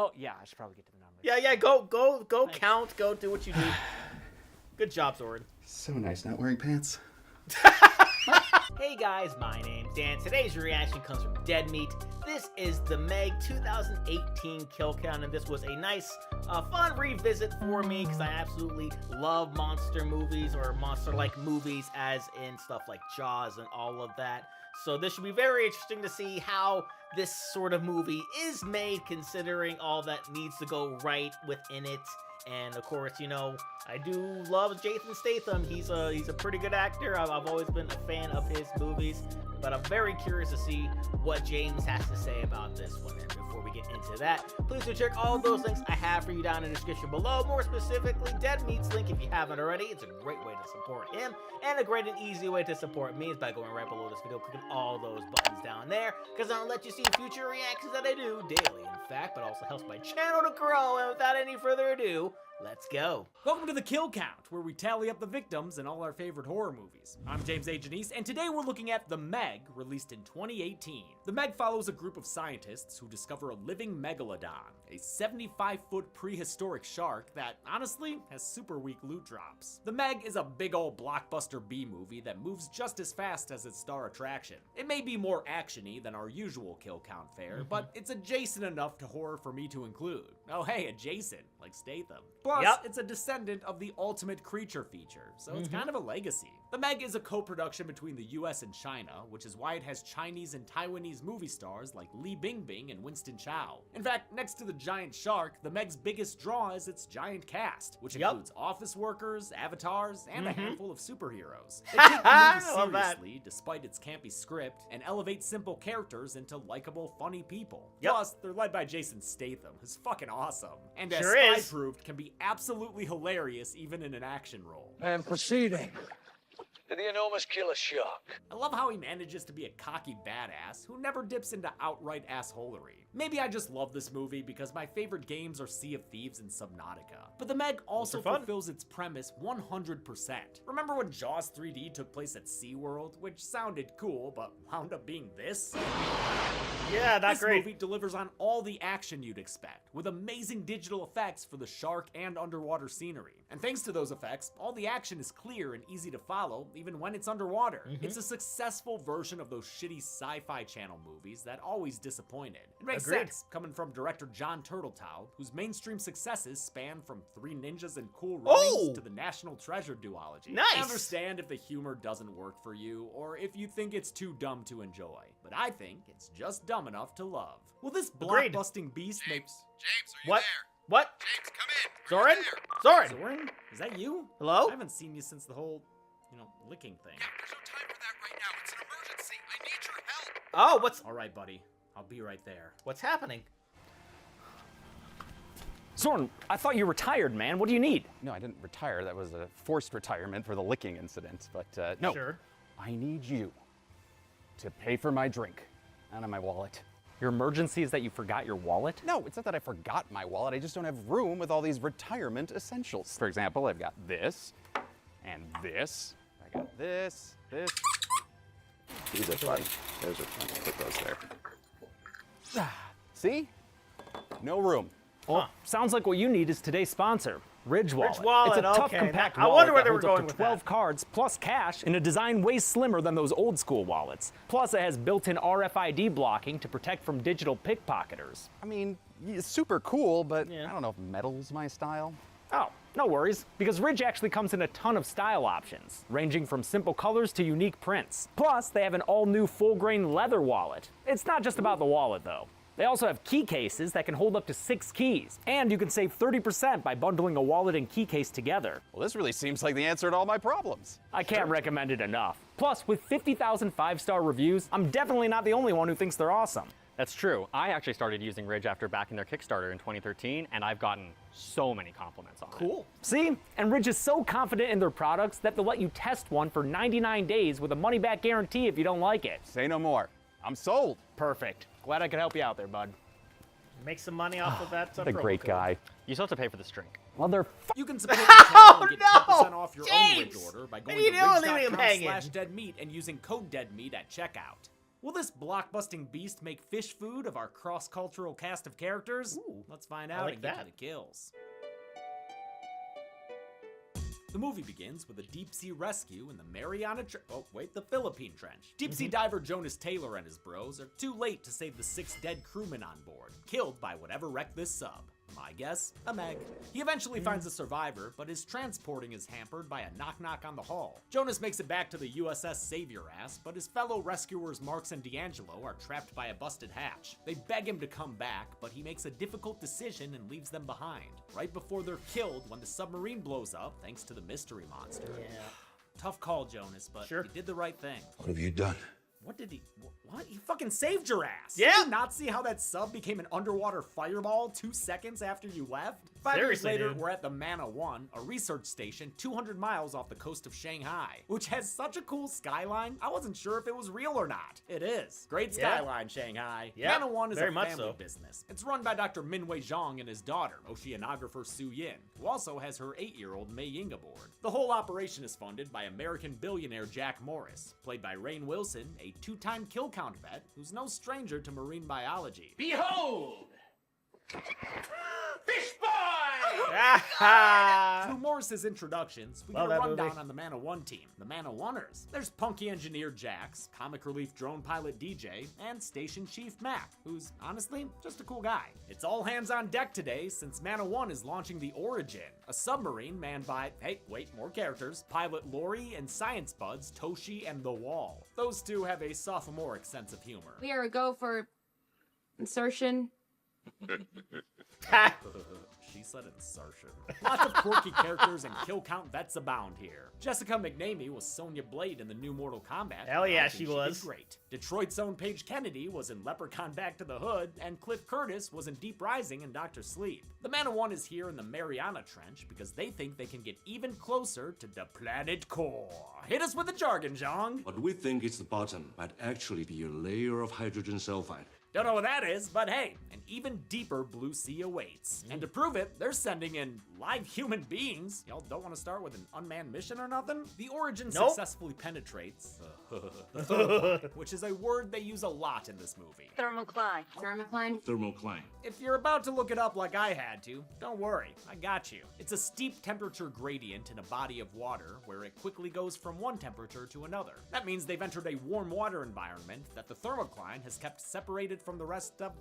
Oh, yeah, I should probably get to the numbers. Yeah, go count, go do what you do. Good job, Zoran. So nice not wearing pants. Hey guys, my name's Dan. Today's reaction comes from Dead Meat. This is the Meg 2018 kill count, and this was a nice, fun revisit for me because I absolutely love monster movies or monster-like movies, as in stuff like Jaws and all of that. So this should be very interesting to see how this sort of movie is made, considering all that needs to go right within it. And of course, you know, I do love Jason Statham. He's a pretty good actor. I've always been a fan of his movies, but I'm very curious to see what James has to say about this one. And before we get into that, please do check all those links I have for you down in the description below. More specifically, Dead Meat's link if you haven't already. It's a great way to support him, and a great and easy way to support me is by going right below this video, clicking all those buttons down there, because I'll let you see future reactions that I do daily, in fact, but also helps my channel to grow. And without any further ado, let's go. Welcome to the Kill Count, where we tally up the victims in all our favorite horror movies. I'm James A. Janice, and today we're looking at The Meg, released in 2018. The Meg follows a group of scientists who discover a living megalodon, a 75-foot prehistoric shark that, honestly, has super weak loot drops. The Meg is a big old blockbuster B-movie that moves just as fast as its star attraction. It may be more action-y than our usual Kill Count fare, but it's adjacent enough to horror for me to include. Oh hey, adjacent, like Statham. Plus, it's a descendant of the Ultimate Creature feature, so it's kind of a legacy. The Meg is a co-production between the US and China, which is why it has Chinese and Taiwanese movie stars like Li Bingbing and Winston Chow. In fact, next to the giant shark, the Meg's biggest draw is its giant cast, which includes office workers, avatars, and a handful of superheroes. They take the movie seriously, despite its campy script, and elevate simple characters into likable, funny people. Plus, they're led by Jason Statham, who's fucking awesome. And as Spy proved, can be absolutely hilarious even in an action role. And proceeding to the enormous killer shark. I love how he manages to be a cocky badass who never dips into outright assholery. Maybe I just love this movie because my favorite games are Sea of Thieves and Subnautica. But the Meg also fulfills its premise 100%. Remember when Jaws 3D took place at SeaWorld, which sounded cool, but wound up being this? Yeah, that's great. This movie delivers on all the action you'd expect, with amazing digital effects for the shark and underwater scenery. And thanks to those effects, all the action is clear and easy to follow, even when it's underwater. It's a successful version of those shitty sci-fi channel movies that always disappointed. It makes sense, coming from director John Turteltaub, whose mainstream successes span from Three Ninjas and Cool Runnings to the National Treasure duology. I understand if the humor doesn't work for you, or if you think it's too dumb to enjoy, but I think it's just dumb enough to love. Will this blockbusting beast makes... James, are you there? What? James, come in. Zoran? Zoran? Is that you? Hello? I haven't seen you since the whole, licking thing. Yeah, there's no time for that right now. It's an emergency. I need your help. Oh, what's... All right, buddy. I'll be right there. What's happening? Zoran, I thought you retired, man. What do you need? No, I didn't retire. That was a forced retirement for the licking incident. But no, I need you to pay for my drink out of my wallet. Your emergency is that you forgot your wallet? No, it's not that I forgot my wallet. I just don't have room with all these retirement essentials. For example, I've got this and this. I got this. These are fun. Those are fun. Put those there. See? No room. Well, sounds like what you need is today's sponsor, Ridge Wallet. Ridge Wallet, it's a tough, okay. compact I wallet wonder where that they were holds up going to with 12 that. cards plus cash in a design way slimmer than those old school wallets. Plus, it has built-in RFID blocking to protect from digital pickpocketers. I mean, it's super cool, but I don't know if metal's my style. Oh, no worries, because Ridge actually comes in a ton of style options, ranging from simple colors to unique prints. Plus, they have an all-new full-grain leather wallet. It's not just about the wallet, though. They also have key cases that can hold up to 6 keys, and you can save 30% by bundling a wallet and key case together. Well, this really seems like the answer to all my problems. I can't recommend it enough. Plus, with 50,000 5-star reviews, I'm definitely not the only one who thinks they're awesome. That's true. I actually started using Ridge after backing their Kickstarter in 2013, and I've gotten so many compliments on it. See? And Ridge is so confident in their products that they'll let you test one for 99 days with a money-back guarantee if you don't like it. Say no more. I'm sold. Perfect. Glad I could help you out there, bud. Make some money off of that. What a great guy. You still have to pay for this drink. You can support the channel and get 10% off your own Ridge order by going to ridge.com/deadmeat and using code deadmeat at checkout. Will this blockbusting beast make fish food of our cross-cultural cast of characters? Ooh, let's find I out like and get that. to the kills. The movie begins with a deep-sea rescue in the the Philippine Trench. Deep-sea diver Jonas Taylor and his bros are too late to save the 6 dead crewmen on board, killed by whatever wrecked this sub. My guess, a Meg. He eventually finds a survivor, but his transporting is hampered by a knock-knock on the hull. Jonas makes it back to the USS Savior Ass, but his fellow rescuers Marks and D'Angelo are trapped by a busted hatch. They beg him to come back, but he makes a difficult decision and leaves them behind, right before they're killed when the submarine blows up thanks to the mystery monster. Yeah. Tough call, Jonas, but Sure. he did the right thing. What have you done? What did he? What? He fucking saved your ass. Yeah. Did you not see how that sub became an underwater fireball 2 seconds after you left? 5 years Seriously, later, dude. we're at the Mana 1, a research station 200 miles off the coast of Shanghai, which has such a cool skyline. I wasn't sure if it was real or not. It is. Great Yeah. skyline, Shanghai. Yeah, Mana 1 is very a much family so. business. It's run by Dr. Minwei Zhang and his daughter, oceanographer Su Yin, who also has her 8-year-old Mei Ying aboard. The whole operation is funded by American billionaire Jack Morris, played by Rainn Wilson, a 2-time kill count vet who's no stranger to marine biology. Behold! Fish boy! Through Morris's introductions, we Love get a that rundown movie. on the Mana 1 team, the Mana 1ers. There's punky engineer Jax, comic relief drone pilot DJ, and station chief Mac, who's honestly just a cool guy. It's all hands on deck today since Mana 1 is launching the Origin, a submarine manned by, hey, wait, more characters, pilot Lori and science buds Toshi and The Wall. Those two have a sophomoric sense of humor. We are a go for insertion. She said insertion. Lots of quirky characters and kill count vets abound here. Jessica McNamee was Sonya Blade in the new Mortal Kombat. Hell and yeah, I think she was. did great. Detroit's own Paige Kennedy was in Leprechaun Back to the Hood, and Cliff Curtis was in Deep Rising and Dr. Sleep. The Mana 1 is here in the Mariana Trench because they think they can get even closer to the planet core. Hit us with the jargon, Zhang. What we think is the bottom might actually be a layer of hydrogen sulfide. Don't know what that is, but hey, an even deeper blue sea awaits. And to prove it, they're sending in live human beings. Y'all don't want to start with an unmanned mission or nothing? The Origin Nope. successfully penetrates the thermocline, which is a word they use a lot in this movie. Thermocline. Thermocline. Thermocline. If you're about to look it up like I had to, don't worry, I got you. It's a steep temperature gradient in a body of water where it quickly goes from one temperature to another. That means they've entered a warm water environment that the thermocline has kept separated from the rest of,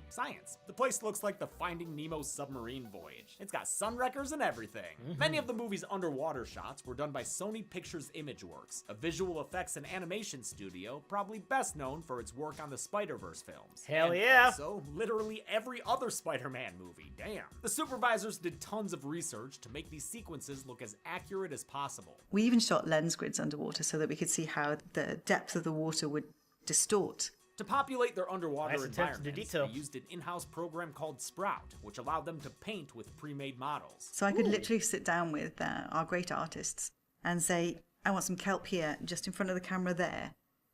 science. The place looks like the Finding Nemo submarine voyage. It's got sunwreckers and everything. Many of the movie's underwater shots were done by Sony Pictures Imageworks, a visual effects and animation studio probably best known for its work on the Spider-Verse films. Hell And yeah. also, literally every other Spider-Man movie, damn. The supervisors did tons of research to make these sequences look as accurate as possible. We even shot lens grids underwater so that we could see how the depth of the water would distort. To populate their underwater Nice attention to environments, detail. they used an in-house program called Sprout, which allowed them to paint with pre-made models. So I could literally sit down with our great artists and say, I want some kelp here, just in front of the camera there.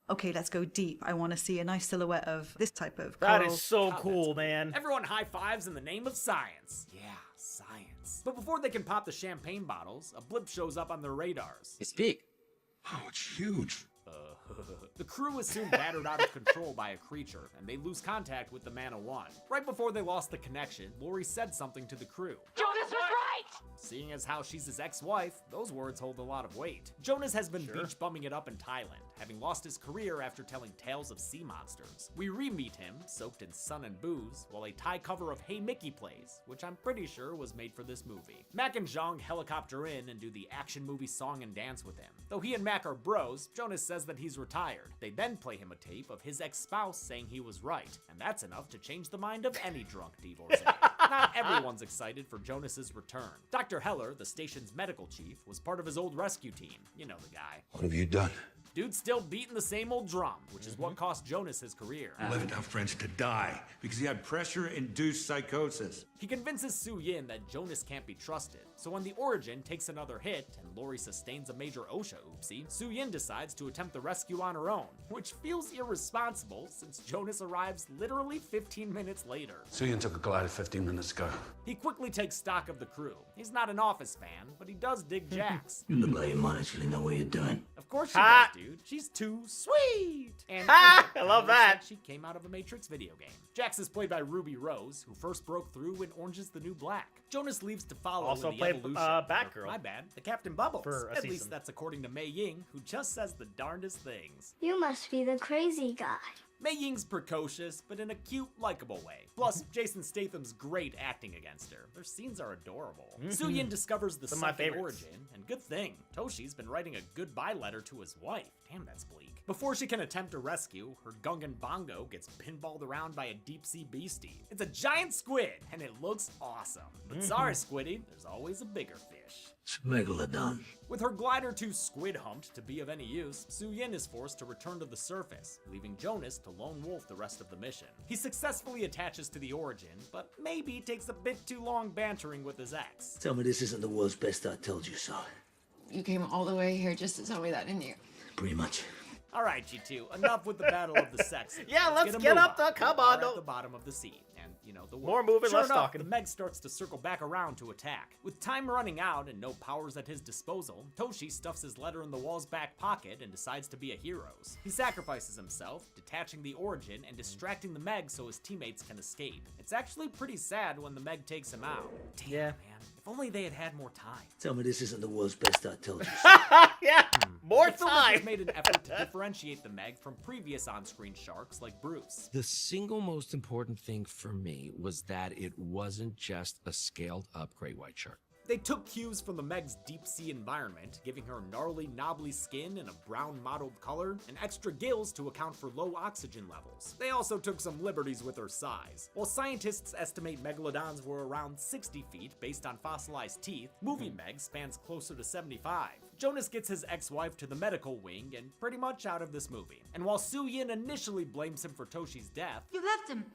Okay, let's go deep. I want to see a nice silhouette of this type of That coral. is so God, cool, that's man. Everyone high fives in the name of science. Yeah, science. But before they can pop the champagne bottles, a blip shows up on their radars. It's big. Oh, it's huge. The crew is soon battered out of control by a creature, and they lose contact with the Mana 1. Right before they lost the connection, Lori said something to the crew. Jonas was right! Seeing as how she's his ex-wife, those words hold a lot of weight. Jonas has been beach bumming it up in Thailand, having lost his career after telling tales of sea monsters. We re-meet him, soaked in sun and booze, while a Thai cover of Hey Mickey plays, which I'm pretty sure was made for this movie. Mac and Zhang helicopter in and do the action movie song and dance with him. Though he and Mac are bros, Jonas says that he's retired. They then play him a tape of his ex-spouse saying he was right, and that's enough to change the mind of any drunk divorcee. Not everyone's excited for Jonas's return. Dr. Heller, the station's medical chief, was part of his old rescue team. You know the guy. What have you done? Dude's still beating the same old drum, which is what cost Jonas his career. Left our friends to die because he had pressure-induced psychosis. He convinces Su Yin that Jonas can't be trusted, so when the Origin takes another hit and Lori sustains a major OSHA oopsie, Su Yin decides to attempt the rescue on her own, which feels irresponsible since Jonas arrives literally 15 minutes later. Suyin took a glider 15 minutes ago. He quickly takes stock of the crew. He's not an Office fan, but he does dig Jax. You look like you might actually know what you're doing. Of course she does, dude. She's too sweet. And I love looks that. like she came out of a Matrix video game. Jax is played by Ruby Rose, who first broke through in Orange is the New Black. Jonas leaves to follow Also in the played, evolution. Batgirl. My bad. The Captain Bubbles. For a At least season. that's according to Mei Ying, who just says the darndest things. You must be the crazy guy. Mei Ying's precocious, but in a cute, likable way. Plus, Jason Statham's great acting against her. Their scenes are adorable. Su-Yin discovers the Some of my second favorites. origin, and good thing, Toshi's been writing a goodbye letter to his wife. Damn, that's bleak. Before she can attempt a rescue, her Gungan Bongo gets pinballed around by a deep-sea beastie. It's a giant squid, and it looks awesome. But sorry, Squiddy, there's always a bigger fish. It's Megalodon. With her glider too squid-humped to be of any use, Su-Yin is forced to return to the surface, leaving Jonas to lone wolf the rest of the mission. He successfully attaches to the origin, but maybe takes a bit too long bantering with his ex. Tell me this isn't the world's best I told you so. You came all the way here just to tell me that, didn't you? Pretty much. Alright, G2, enough with the battle of the sexes. Yeah, let's a get move up the- on. come We on, are no- at the bottom of the sea, and you know the word. More moving, Sure less enough, talking. The Meg starts to circle back around to attack. With time running out and no powers at his disposal, Toshi stuffs his letter in the wall's back pocket and decides to be a hero. He sacrifices himself, detaching the origin and distracting the Meg so his teammates can escape. It's actually pretty sad when the Meg takes him out. Damn, Yeah. man. If only they had had more time. Tell me this isn't the world's best I told you so. Yeah, more The filmmakers time. made an effort to differentiate the Meg from previous on-screen sharks like Bruce. The single most important thing for me was that it wasn't just a scaled up great white shark. They took cues from the Meg's deep-sea environment, giving her gnarly, knobbly skin and a brown mottled color, and extra gills to account for low oxygen levels. They also took some liberties with her size. While scientists estimate megalodons were around 60 feet based on fossilized teeth, movie Meg spans closer to 75. Jonas gets his ex-wife to the medical wing and pretty much out of this movie. And while Su-Yin initially blames him for Toshi's death, You left him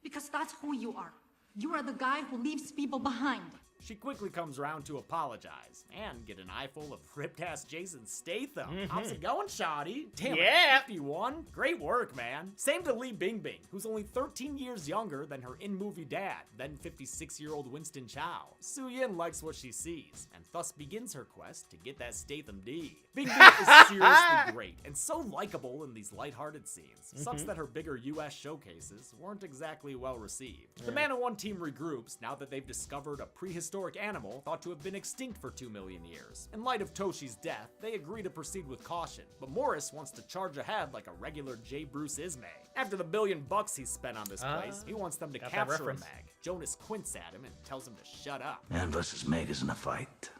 because that's who you are. You are the guy who leaves people behind. she quickly comes around to apologize and get an eyeful of ripped-ass Jason Statham. How's it going, shawty? Damn Yeah. it, 51? Great work, man. Same to Li Bingbing, who's only 13 years younger than her in-movie dad, then 56-year-old Winston Chow. Su-Yin likes what she sees, and thus begins her quest to get that Statham D. Bingbing is seriously great, and so likable in these lighthearted scenes. Sucks that her bigger US showcases weren't exactly well received. The Man of One team regroups now that they've discovered a prehistoric animal thought to have been extinct for 2 million years. In light of Toshi's death, they agree to proceed with caution, but Morris wants to charge ahead like a regular J. Bruce Ismay. After the $1 billion he spent on this place, he wants them to got that capture a reference. Meg. Jonas quints at him and tells him to shut up. Man versus Meg isn't a fight.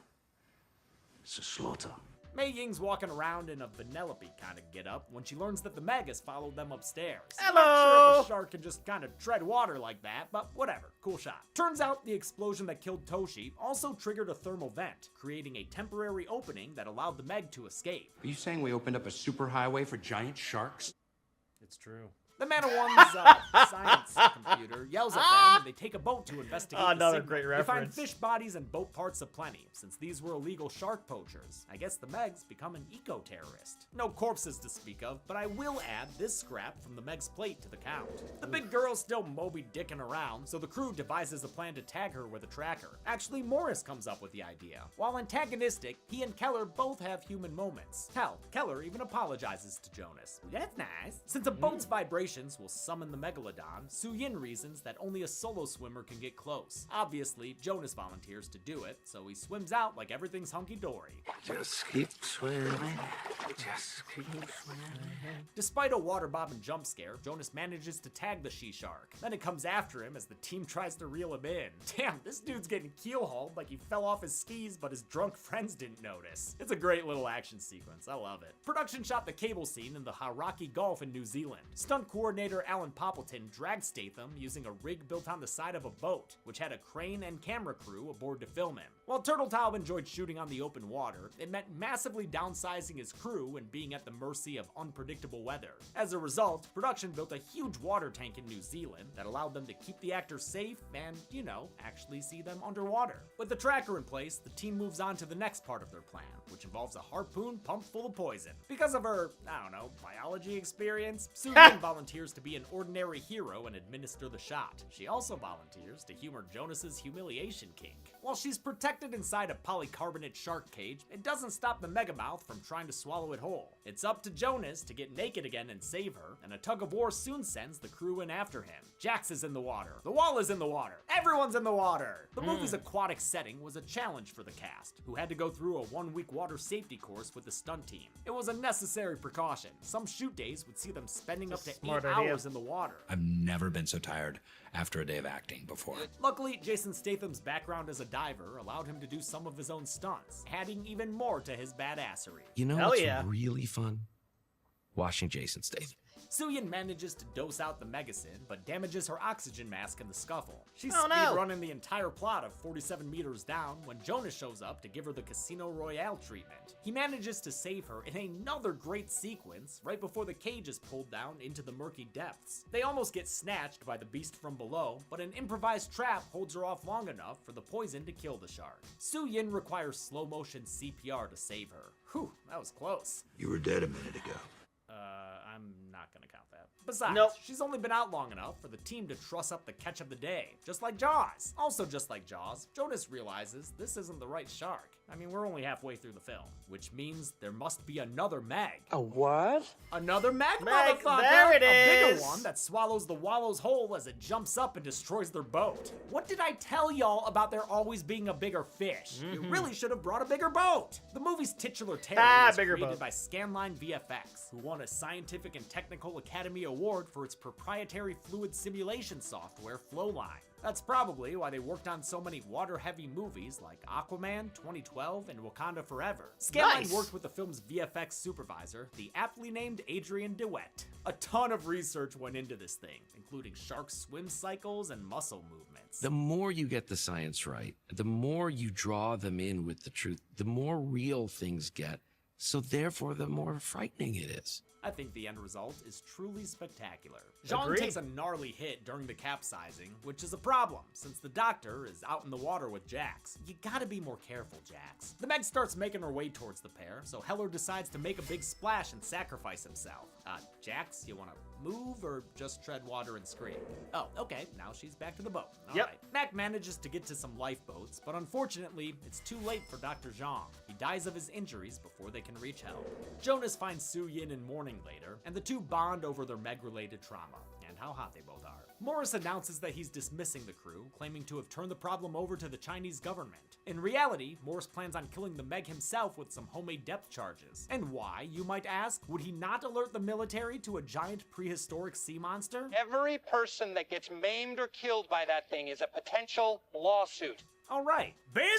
It's a slaughter. Mei Ying's walking around in a Vanellope kind of get-up when she learns that the Meg has followed them upstairs. I'm not sure Hello! if a shark can just kind of tread water like that, but whatever, cool shot. Turns out the explosion that killed Toshi also triggered a thermal vent, creating a temporary opening that allowed the Meg to escape. Are you saying we opened up a superhighway for giant sharks? It's true. The Man of One's science computer yells at them and they take a boat to investigate the Another signal. great They find reference. fish bodies and boat parts aplenty, since these were illegal shark poachers. I guess the Meg's become an eco-terrorist. No corpses to speak of, but I will add this scrap from the Meg's plate to the count. The big girl's still Moby Dicking around, so the crew devises a plan to tag her with a tracker. Actually, Morris comes up with the idea. While antagonistic, he and Keller both have human moments. Hell, Keller even apologizes to Jonas. That's nice. Since a boat's vibrations will summon the megalodon, Su-Yin reasons that only a solo swimmer can get close. Obviously, Jonas volunteers to do it, so he swims out like everything's hunky-dory. Just keep swimming. Just keep swimming. Despite a water-bobbing jump scare, Jonas manages to tag the she-shark. Then it comes after him as the team tries to reel him in. Damn, this dude's getting keel-hauled like he fell off his skis, but his drunk friends didn't notice. It's a great little action sequence, I love it. Production shot the cable scene in the Hauraki Gulf in New Zealand. Stunt coordinator Alan Poppleton dragged Statham using a rig built on the side of a boat, which had a crane and camera crew aboard to film him. While Turtletaub enjoyed shooting on the open water, it meant massively downsizing his crew and being at the mercy of unpredictable weather. As a result, production built a huge water tank in New Zealand that allowed them to keep the actors safe and, you know, actually see them underwater. With the tracker in place, the team moves on to the next part of their plan, which involves a harpoon pumped full of poison. Because of her, I don't know, biology experience, Su-Yin volunteers volunteers to be an ordinary hero and administer the shot. She also volunteers to humor Jonas's humiliation kink. While she's protected inside a polycarbonate shark cage, it doesn't stop the Megamouth from trying to swallow it whole. It's up to Jonas to get naked again and save her, and a tug-of-war soon sends the crew in after him. Jax is in the water. The wall is in the water. Everyone's in the water! The movie's aquatic setting was a challenge for the cast, who had to go through a 1-week water safety course with the stunt team. It was a necessary precaution. Some shoot days would see them spending up to 8 hours in the water. I've never been so tired after a day of acting before. Luckily, Jason Statham's background as a diver allowed him to do some of his own stunts, adding even more to his badassery. You know what's really fun? Watching Jason Statham. Suyin manages to dose out the Megasin, but damages her oxygen mask in the scuffle. She's Oh, no. speedrunning the entire plot of 47 meters down when Jonas shows up to give her the Casino Royale treatment. He manages to save her in another great sequence right before the cage is pulled down into the murky depths. They almost get snatched by the beast from below, but an improvised trap holds her off long enough for the poison to kill the shark. Suyin requires slow motion CPR to save her. Whew, that was close. You were dead a minute ago. I'm not gonna count that. Besides, Nope. she's only been out long enough for the team to truss up the catch of the day, just like Jaws. Also just like Jaws, Jonas realizes this isn't the right shark. I mean, we're only halfway through the film, which means there must be another Meg. A what? Another Meg, Meg, motherfucker! there it A bigger is. one that swallows the Wallow's whole as it jumps up and destroys their boat. What did I tell y'all about there always being a bigger fish? You really should have brought a bigger boat. The movie's titular terror was bigger created boat. by Scanline VFX, who won a Scientific and Technical Academy Award for its proprietary fluid simulation software, Flowline. That's probably why they worked on so many water-heavy movies like Aquaman, 2012, and Wakanda Forever. Scanline Nice. worked with the film's VFX supervisor, the aptly named Adrian DeWitt. A ton of research went into this thing, including shark swim cycles and muscle movements. The more you get the science right, the more you draw them in with the truth, the more real things get. So therefore, the more frightening it is. I think the end result is truly spectacular. Jean Agreed. takes a gnarly hit during the capsizing, which is a problem, since the doctor is out in the water with Jax. You gotta be more careful, Jax. The Meg starts making her way towards the pair, so Heller decides to make a big splash and sacrifice himself. Jax, you wanna move or just tread water and scream? Oh, okay, now she's back to the boat. All Yep. right. Mac manages to get to some lifeboats, but unfortunately, it's too late for Dr. Zhang. He dies of his injuries before they can reach help. Jonas finds Su Yin in mourning later, and the two bond over their Meg-related trauma, and how hot they both are. Morris announces that he's dismissing the crew, claiming to have turned the problem over to the Chinese government. In reality, Morris plans on killing the Meg himself with some homemade depth charges. And why, you might ask? Would he not alert the military to a giant prehistoric sea monster? Every person that gets maimed or killed by that thing is a potential lawsuit. All right,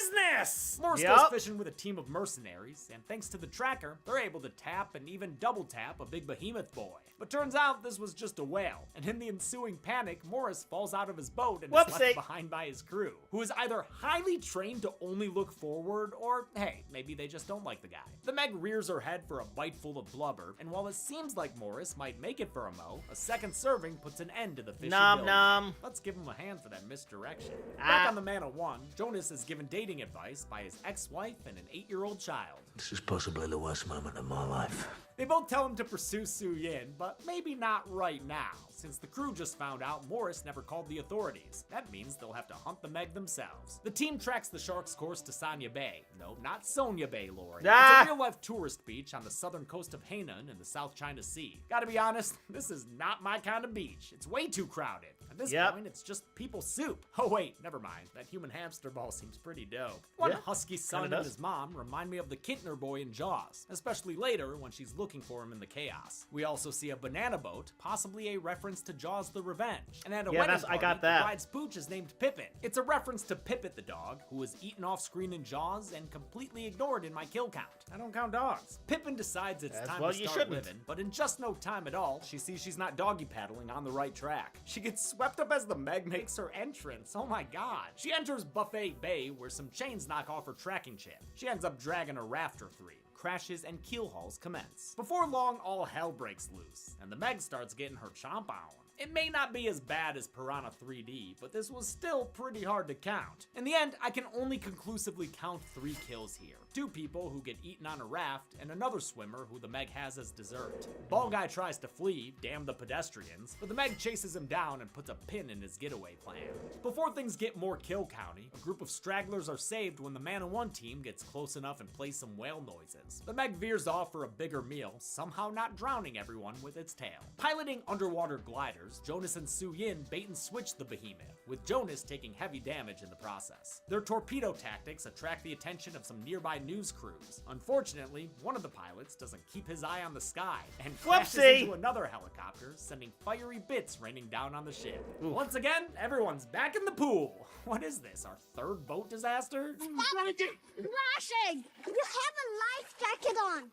business! Morris Yep. goes fishing with a team of mercenaries, and thanks to the tracker, they're able to tap and even double tap a big behemoth boy. But turns out this was just a whale, and in the ensuing panic, Morris falls out of his boat and is Whoopsie. left behind by his crew, who is either highly trained to only look forward, or hey, maybe they just don't like the guy. The Meg rears her head for a bite full of blubber, and while it seems like Morris might make it for a mo, a second serving puts an end to the fishy Nom build. nom. Let's give him a hand for that misdirection. Back on the Man of One, Jonas is given dating advice by his ex-wife and an 8-year-old child. This is possibly the worst moment of my life. They both tell him to pursue Su Yin, but maybe not right now, since the crew just found out Morris never called the authorities. That means they'll have to hunt the Meg themselves. The team tracks the shark's course to Sanya Bay. No, not Sonia Bay, Lori. Ah! It's a real-life tourist beach on the southern coast of Hainan in the South China Sea. Gotta be honest, this is not my kind of beach. It's way too crowded. At this Yep. point, it's just people soup. Oh wait, never mind. That human hamster ball seems pretty dope. One Yeah, husky son kinda and does. his mom remind me of the Kintner boy in Jaws, especially later when she's looking for him in the chaos. We also see a banana boat, possibly a reference to Jaws the Revenge. And at a Yeah, wedding that's- I party, got that. the bride's pooch is named Pippin. It's a reference to Pippet the dog, who was eaten off screen in Jaws and completely ignored in my kill count. I don't count dogs. Pippin decides it's As time well to you start shouldn't. living, but in just no time at all, she sees she's not doggy paddling on the right track. She gets swept up as the Meg makes her entrance. Oh my god. She enters Buffet Bay, where some chains knock off her tracking chip. She ends up dragging a rafter free. Crashes and keel hauls commence. Before long, all hell breaks loose, and the Meg starts getting her chomp on. It may not be as bad as Piranha 3D, but this was still pretty hard to count. In the end, I can only conclusively count 3 kills here. 2 people who get eaten on a raft, and another swimmer who the Meg has as dessert. Ball Guy tries to flee, damn the pedestrians, but the Meg chases him down and puts a pin in his getaway plan. Before things get more kill-county, a group of stragglers are saved when the Man-of-One team gets close enough and plays some whale noises. The Meg veers off for a bigger meal, somehow not drowning everyone with its tail. Piloting underwater gliders, Jonas and Su Yin bait and switch the behemoth, with Jonas taking heavy damage in the process. Their torpedo tactics attract the attention of some nearby news crews. Unfortunately, one of the pilots doesn't keep his eye on the sky and crashes into another helicopter, sending fiery bits raining down on the ship. Once again, everyone's back in the pool. What is this, our 3rd boat disaster? Splashing! You have a life jacket on.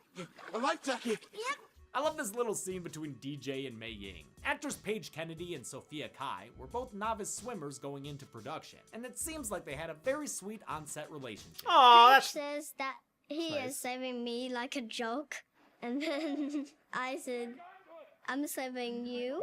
A life jacket? Yep. I love this little scene between DJ and Mei Ying. Actors Paige Kennedy and Sophia Kai were both novice swimmers going into production, and it seems like they had a very sweet on-set relationship. Paige says that he is saving me like a joke, and then I said, I'm saving you.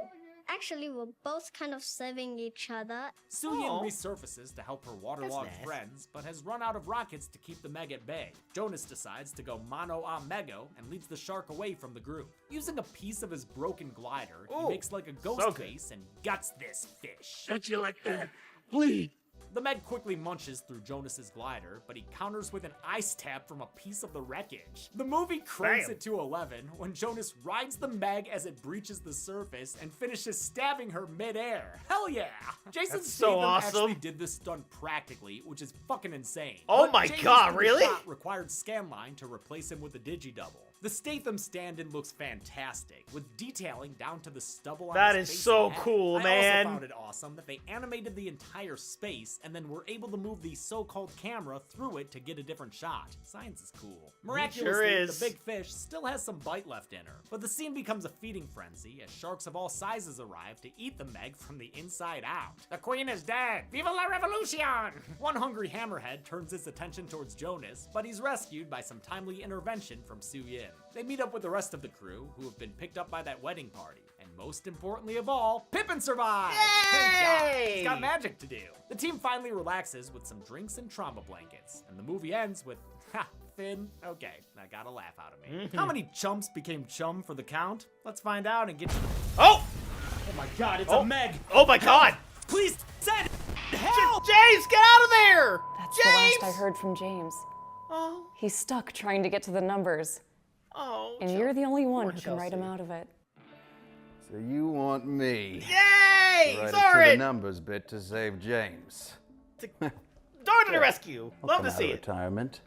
Actually, we're both kind of saving each other. Su Yin resurfaces to help her waterlogged friends, but has run out of rockets to keep the Meg at bay. Jonas decides to go mano a mego and leads the shark away from the group. Using a piece of his broken glider, he makes like a ghost face and guts this fish. Don't you like that? Please. The Meg quickly munches through Jonas's glider, but he counters with an ice stab from a piece of the wreckage. The movie cranks it to 11 when Jonas rides the Meg as it breaches the surface and finishes stabbing her midair. Hell yeah! Jason Statham actually did this stunt practically, which is fucking insane. Oh But my James God, for the really? shot required Scanline to replace him with a digi-double. The Statham stand-in looks fantastic, with detailing down to the stubble on That his is face so and head. cool, I man. also found it awesome that they animated the entire space and then were able to move the so-called camera through it to get a different shot. Science is cool. Miraculously, is. the big fish still has some bite left in her, but the scene becomes a feeding frenzy as sharks of all sizes arrive to eat the Meg from the inside out. The queen is dead! Viva la revolution! One hungry hammerhead turns his attention towards Jonas, but he's rescued by some timely intervention from Su Yin. They meet up with the rest of the crew, who have been picked up by that wedding party. And most importantly of all, Pippin survives! Thank God, he's got magic to do. The team finally relaxes with some drinks and trauma blankets, and the movie ends with, ha, Finn, okay, that got a laugh out of me. How many chumps became chum for the count? Let's find out and get to the... Oh! Oh my God, it's a Meg! Oh my God! Please, send help! James, get out of there! That's James! the last I heard from James. Oh. He's stuck trying to get to the numbers. Oh, and you're the only one who can write him out of it. So you want me Yay! to write it Sorry! to the numbers bit to save James. Darn to the rescue! I'll Love come to out see of it. retirement.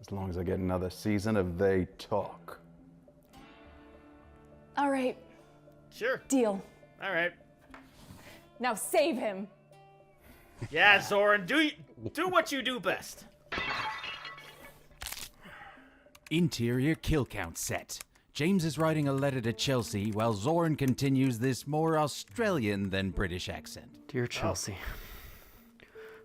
As long as I get another season of They Talk. All right. Sure. Deal. All right. Now save him. Yeah, Zoran, do what you do best. Interior kill count set. James is writing a letter to Chelsea while Zoran continues this more Australian than British accent. Dear Chelsea,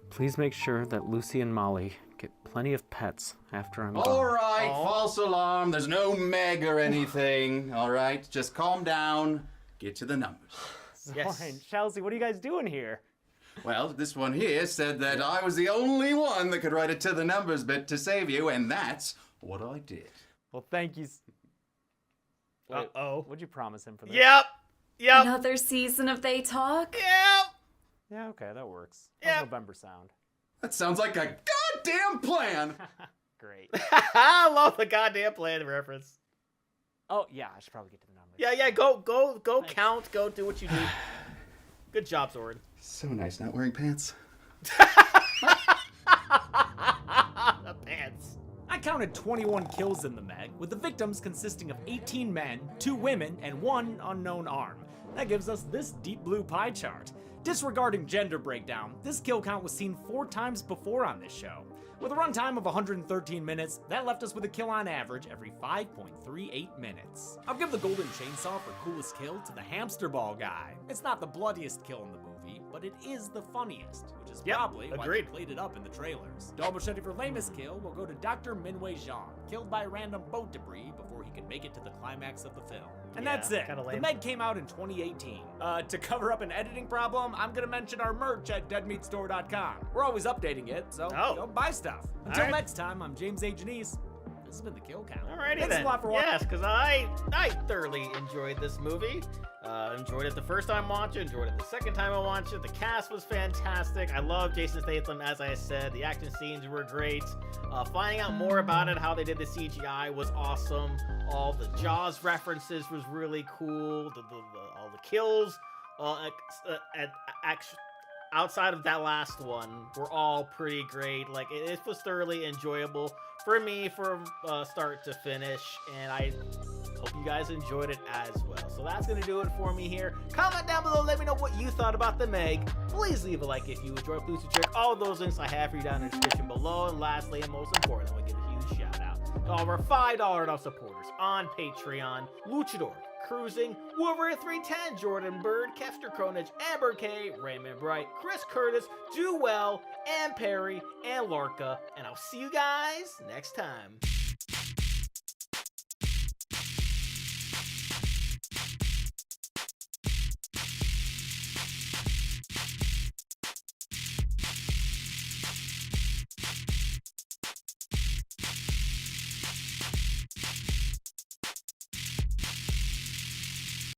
please make sure that Lucy and Molly get plenty of pets after I'm All gone. right, false alarm. There's no Meg or anything. All right, just calm down. Get to the numbers. Zoran, Chelsea, what are you guys doing here? Well, this one here said that I was the only one that could write it to the numbers bit to save you, and that's what I did. Well, thank you. Wait, Uh-oh. What'd you promise him for this? Yep. Another season of They Talk? Yep. Yeah, okay, that works. How's November sound? That sounds like a goddamn plan. Great. I love the goddamn plan reference. Oh, yeah, I should probably get to the numbers. Yeah, go count, go do what you do. Good job, Zoran. So nice not wearing pants. The pants. I counted 21 kills in the Meg, with the victims consisting of 18 men, 2 women, and 1 unknown arm. That gives us this deep blue pie chart. Disregarding gender breakdown, this kill count was seen 4 times before on this show. With a runtime of 113 minutes, that left us with a kill on average every 5.38 minutes. I'll give the golden chainsaw for coolest kill to the hamster ball guy. It's not the bloodiest kill in the movie, but it is the funniest, which is probably why they played it up in the trailers. Dog machete for lamest kill will go to Dr. Minwei Zhang, killed by random boat debris before he could make it to the climax of the film. And Yeah, that's it. kinda The lame. Meg came out in 2018. To cover up an editing problem, I'm gonna mention our merch at deadmeatstore.com. We're always updating it, so go buy stuff. Until right. next time, I'm James A. Janice. This has been the Kill Count. Alrighty Thanks then. a lot for watching. Yes, because I thoroughly enjoyed this movie. Enjoyed it the first time I watched it, enjoyed it the second time I watched it. The cast was fantastic. I love Jason Statham, as I said. The action scenes were great. Finding out more about it, how they did the CGI was awesome. All the Jaws references was really cool. All the kills outside of that last one were all pretty great. Like, it was thoroughly enjoyable for me from start to finish, and I hope you guys enjoyed it as well. So that's gonna do it for me here. Comment down below, let me know what you thought about the Meg. Please leave a like if you enjoyed. Please check all of those links I have for you down in the description below. And lastly, and most importantly, I want to give a huge shout out to all of our $5 supporters on Patreon: Luchador, Cruising, Wolverine 310, Jordan Bird, Kester Kronich, Amber K, Raymond Bright, Chris Curtis, Do Well, and Perry, and Lorca. And I'll see you guys next time.